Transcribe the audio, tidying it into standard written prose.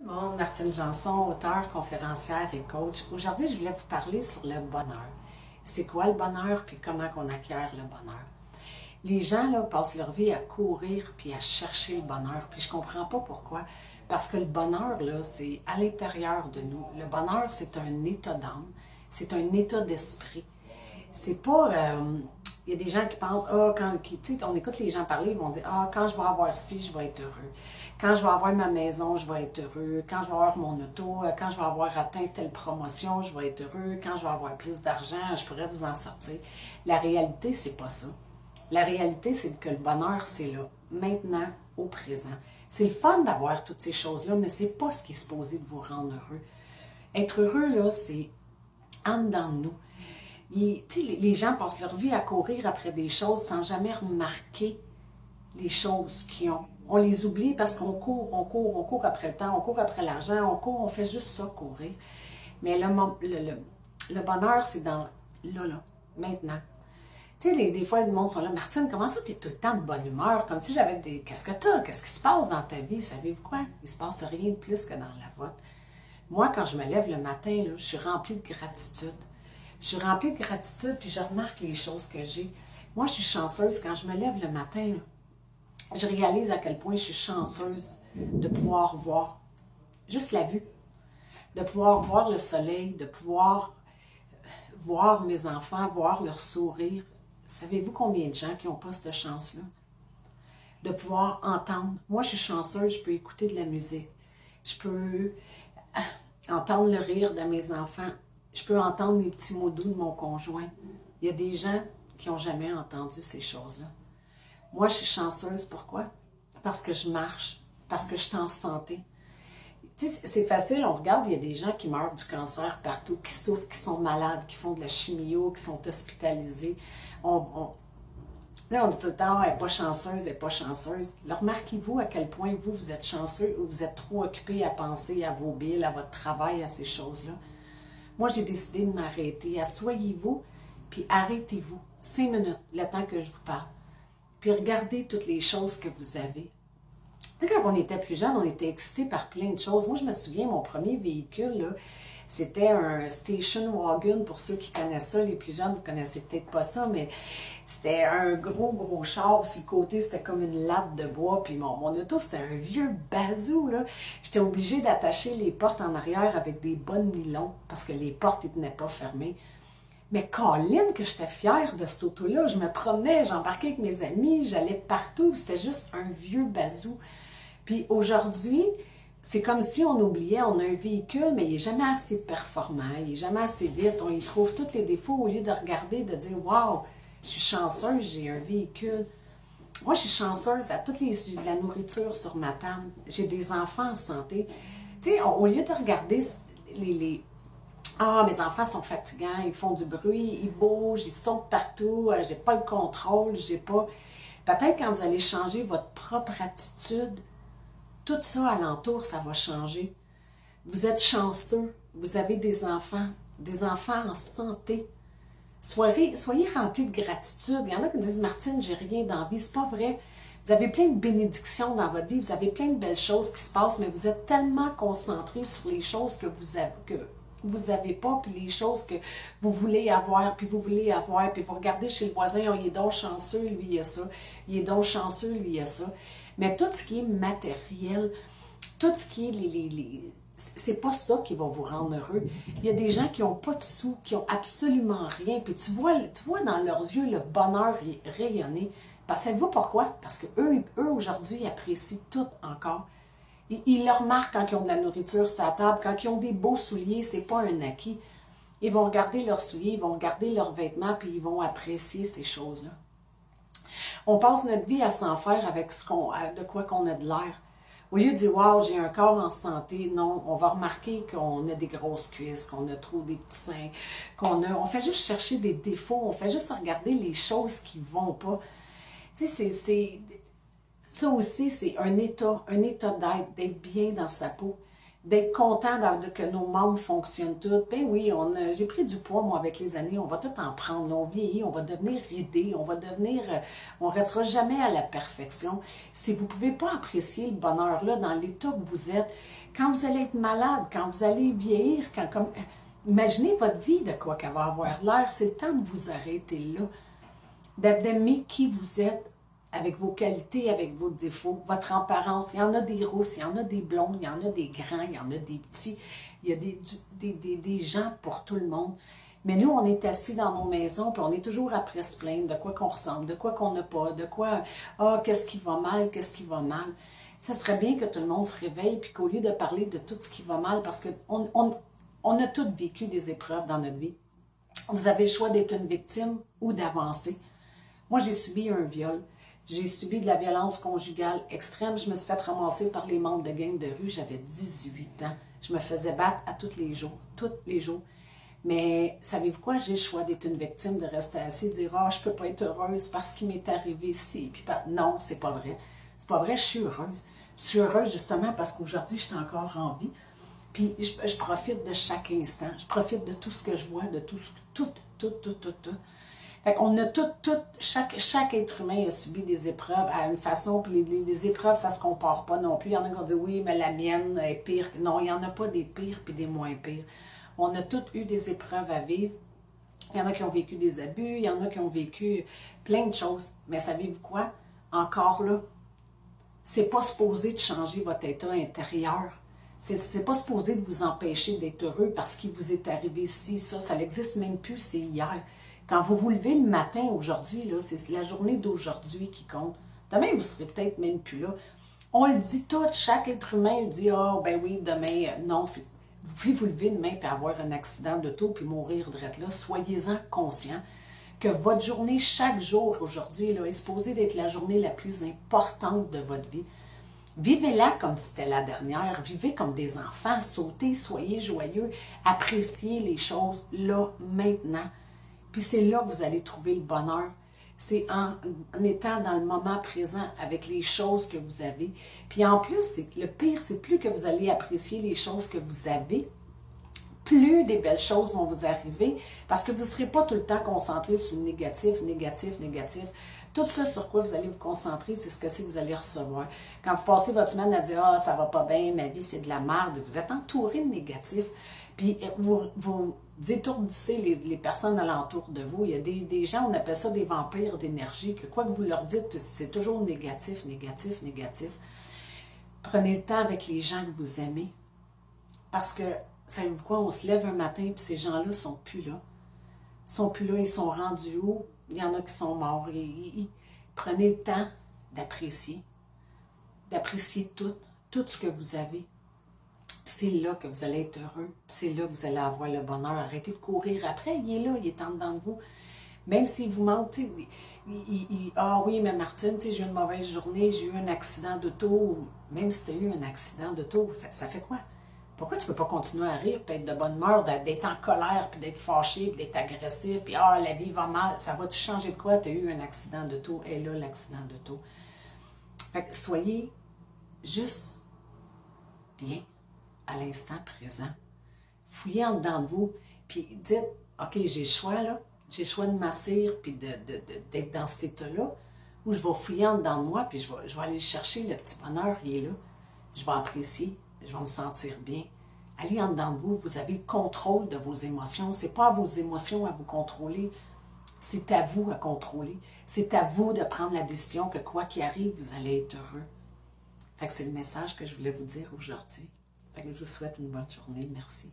Bon, Martine Janson, auteure, conférencière et coach. Aujourd'hui, je voulais vous parler sur le bonheur. C'est quoi le bonheur, puis comment on acquiert le bonheur. Les gens là, passent leur vie à courir puis à chercher le bonheur, puis je comprends pas pourquoi. Parce que le bonheur, là, c'est à l'intérieur de nous. Le bonheur, c'est un état d'âme, c'est un état d'esprit. C'est pas. Il y a des gens qui pensent, on écoute les gens parler, ils vont dire, quand je vais avoir ci, je vais être heureux. Quand je vais avoir ma maison, je vais être heureux. Quand je vais avoir mon auto, quand je vais avoir atteint telle promotion, je vais être heureux. Quand je vais avoir plus d'argent, je pourrais vous en sortir. La réalité, c'est pas ça. La réalité, c'est que le bonheur, c'est là, maintenant, au présent. C'est le fun d'avoir toutes ces choses-là, mais c'est pas ce qui est supposé de vous rendre heureux. Être heureux, là, c'est en dedans de nous. Les gens passent leur vie à courir après des choses sans jamais remarquer les choses qu'ils ont. On les oublie parce qu'on court, on court après le temps, on court après l'argent, on court, on fait juste ça, courir. Mais le bonheur, c'est dans là, maintenant. Tu sais, des fois, le monde sont là, Martine, comment ça, t'es tout le temps de bonne humeur? Comme si j'avais des. Qu'est-ce que t'as? Qu'est-ce qui se passe dans ta vie? Savez-vous quoi? Il se passe rien de plus que dans la vôtre. Moi, quand je me lève le matin, là, je suis remplie de gratitude. Je suis remplie de gratitude, puis je remarque les choses que j'ai. Moi, je suis chanceuse. Quand je me lève le matin, là, je réalise à quel point je suis chanceuse de pouvoir voir juste la vue, de pouvoir voir le soleil, de pouvoir voir mes enfants, voir leur sourire. Savez-vous combien de gens qui n'ont pas cette chance-là? De pouvoir entendre. Moi, je suis chanceuse, je peux écouter de la musique. Je peux entendre le rire de mes enfants. Je peux entendre les petits mots doux de mon conjoint. Il y a des gens qui n'ont jamais entendu ces choses-là. Moi, je suis chanceuse. Pourquoi? Parce que je marche, parce que je suis en santé. Tu sais, c'est facile, on regarde, il y a des gens qui meurent du cancer partout, qui souffrent, qui sont malades, qui font de la chimio, qui sont hospitalisés. On dit tout le temps, elle n'est pas chanceuse, elle n'est pas chanceuse. Alors, remarquez-vous à quel point vous êtes chanceux ou vous êtes trop occupé à penser à vos billes, à votre travail, à ces choses-là. Moi, j'ai décidé de m'arrêter. Assoyez-vous, puis arrêtez-vous. 5 minutes, le temps que je vous parle. Puis regardez toutes les choses que vous avez. Tu sais, quand on était plus jeune, on était excité par plein de choses. Moi, je me souviens, mon premier véhicule, là, c'était un station wagon. Pour ceux qui connaissent ça, les plus jeunes, vous connaissez peut-être pas ça, mais c'était un gros char. Sur le côté, c'était comme une latte de bois. Puis mon auto, c'était un vieux bazou, là. J'étais obligée d'attacher les portes en arrière avec des bonnes nylons parce que les portes n'étaient pas fermées. Mais Colin, que j'étais fière de cette auto-là. Je me promenais, j'embarquais avec mes amis, j'allais partout. C'était juste un vieux bazou. Puis aujourd'hui, c'est comme si on oubliait, on a un véhicule, mais il n'est jamais assez performant, il n'est jamais assez vite, on y trouve tous les défauts au lieu de regarder, de dire waouh, je suis chanceuse, j'ai un véhicule. Moi, je suis chanceuse, j'ai de la nourriture sur ma table, j'ai des enfants en santé. Tu sais, au lieu de regarder mes enfants sont fatigants, ils font du bruit, ils bougent, ils sautent partout, j'ai pas le contrôle, j'ai pas. Peut-être quand vous allez changer votre propre attitude, tout ça alentour, ça va changer. Vous êtes chanceux, vous avez des enfants en santé. Soyez remplis de gratitude. Il y en a qui me disent, Martine, j'ai rien d'envie. C'est pas vrai. Vous avez plein de bénédictions dans votre vie, vous avez plein de belles choses qui se passent, mais vous êtes tellement concentré sur les choses que vous avez pas, puis les choses que vous voulez avoir, puis vous regardez chez le voisin, oh, il est donc chanceux, lui, il a ça. Il est donc chanceux, lui, il a ça. Mais tout ce qui est matériel, tout ce qui est c'est pas ça qui va vous rendre heureux. Il y a des gens qui n'ont pas de sous, qui ont absolument rien, puis tu vois dans leurs yeux le bonheur rayonner. Parce que savez-vous pourquoi? Parce que eux aujourd'hui, ils apprécient tout encore. Ils le remarquent quand ils ont de la nourriture sur la table, quand ils ont des beaux souliers, c'est pas un acquis. Ils vont regarder leurs souliers, ils vont regarder leurs vêtements, puis ils vont apprécier ces choses-là. On passe notre vie à s'en faire avec de quoi qu'on a de l'air. Au lieu de dire, wow, j'ai un corps en santé, non, on va remarquer qu'on a des grosses cuisses, qu'on a trop des petits seins, on fait juste chercher des défauts, on fait juste regarder les choses qui vont pas. Tu sais, ça aussi, c'est un état d'être bien dans sa peau, d'être content que nos membres fonctionnent tous. Ben oui, j'ai pris du poids, moi, avec les années, on va tout en prendre. On vieillit, on va devenir ridé, on restera jamais à la perfection. Si vous ne pouvez pas apprécier le bonheur là dans l'état que vous êtes, Quand vous allez être malade, quand vous allez vieillir, imaginez votre vie de quoi qu'elle va avoir l'air. C'est le temps de vous arrêter là, d'aimer qui vous êtes, avec vos qualités, avec vos défauts, votre apparence. Il y en a des rousses, il y en a des blondes, il y en a des grands, il y en a des petits. Il y a des gens pour tout le monde. Mais nous, on est assis dans nos maisons, puis on est toujours après se plaindre de quoi qu'on ressemble, de quoi qu'on n'a pas, de quoi, qu'est-ce qui va mal, qu'est-ce qui va mal. Ça serait bien que tout le monde se réveille, puis qu'au lieu de parler de tout ce qui va mal, parce qu'on a tous vécu des épreuves dans notre vie. Vous avez le choix d'être une victime ou d'avancer. Moi, j'ai subi un viol. J'ai subi de la violence conjugale extrême. Je me suis fait ramasser par les membres de gang de rue. J'avais 18 ans. Je me faisais battre à tous les jours. Tous les jours. Mais savez-vous quoi? J'ai le choix d'être une victime, de rester assis, de dire « Ah, je ne peux pas être heureuse parce qu'il m'est arrivé ci. » Puis non, c'est pas vrai. C'est pas vrai, je suis heureuse. Je suis heureuse justement parce qu'aujourd'hui, je suis encore en vie. Puis je profite de chaque instant. Je profite de tout ce que je vois, de tout. Fait qu'on a chaque être humain a subi des épreuves à une façon, puis les épreuves, ça se compare pas non plus. Il y en a qui vont dire, oui, mais la mienne est pire. Non, il n'y en a pas des pires puis des moins pires. On a toutes eu des épreuves à vivre. Il y en a qui ont vécu des abus, il y en a qui ont vécu plein de choses. Mais savez-vous quoi? Encore là, c'est pas supposé de changer votre état intérieur. C'est pas supposé de vous empêcher d'être heureux parce qu'il vous est arrivé ci, ça n'existe même plus, c'est hier. Quand vous vous levez le matin aujourd'hui, là, c'est la journée d'aujourd'hui qui compte. Demain, vous ne serez peut-être même plus là. On le dit tout, chaque être humain le dit, ah, ben oui, demain, non, vous pouvez vous lever demain et avoir un accident d'auto puis mourir de là. Soyez-en conscient que votre journée, chaque jour aujourd'hui, là, est supposée d'être la journée la plus importante de votre vie. Vivez-la comme si c'était la dernière. Vivez comme des enfants. Sautez, soyez joyeux. Appréciez les choses là, maintenant. Puis c'est là que vous allez trouver le bonheur. C'est en étant dans le moment présent avec les choses que vous avez. Puis en plus, le pire, c'est plus que vous allez apprécier les choses que vous avez, plus des belles choses vont vous arriver parce que vous ne serez pas tout le temps concentré sur le négatif. Tout ça sur quoi vous allez vous concentrer, c'est ce que vous allez recevoir. Quand vous passez votre semaine à dire « Ah, ça va pas bien, ma vie c'est de la merde », vous êtes entouré de négatif. Puis vous étourdissez les personnes alentour de vous. Il y a des gens, on appelle ça des vampires d'énergie, que quoi que vous leur dites, c'est toujours négatif. Prenez le temps avec les gens que vous aimez. Parce que, savez-vous quoi, on se lève un matin et ces gens-là ne sont plus là. Ils sont plus là, ils sont rendus où? Il y en a qui sont morts. Prenez le temps d'apprécier tout ce que vous avez. C'est là que vous allez être heureux. C'est là que vous allez avoir le bonheur. Arrêtez de courir après. Il est là, il est en dedans de vous. Même s'il vous manque, ah oui, mais Martine, j'ai eu une mauvaise journée, j'ai eu un accident d'auto. Même si tu as eu un accident d'auto, ça fait quoi? Pourquoi tu ne peux pas continuer à rire, puis être de bonne humeur, d'être en colère, puis d'être fâché, puis d'être agressif, puis ah, la vie va mal, ça va-tu changer de quoi? Tu as eu un accident d'auto, et là, l'accident d'auto. Fait que soyez juste bien à l'instant présent. Fouillez en dedans de vous, puis dites, OK, j'ai le choix, là. J'ai le choix de m'asseoir, puis d'être dans cet état-là, ou je vais fouiller en dedans de moi, puis je vais aller chercher le petit bonheur, il est là. Je vais apprécier. Je vais me sentir bien. Allez en dedans de vous, vous avez le contrôle de vos émotions. Ce n'est pas à vos émotions à vous contrôler, c'est à vous à contrôler. C'est à vous de prendre la décision que quoi qu'il arrive, vous allez être heureux. Fait que c'est le message que je voulais vous dire aujourd'hui. Fait que je vous souhaite une bonne journée. Merci.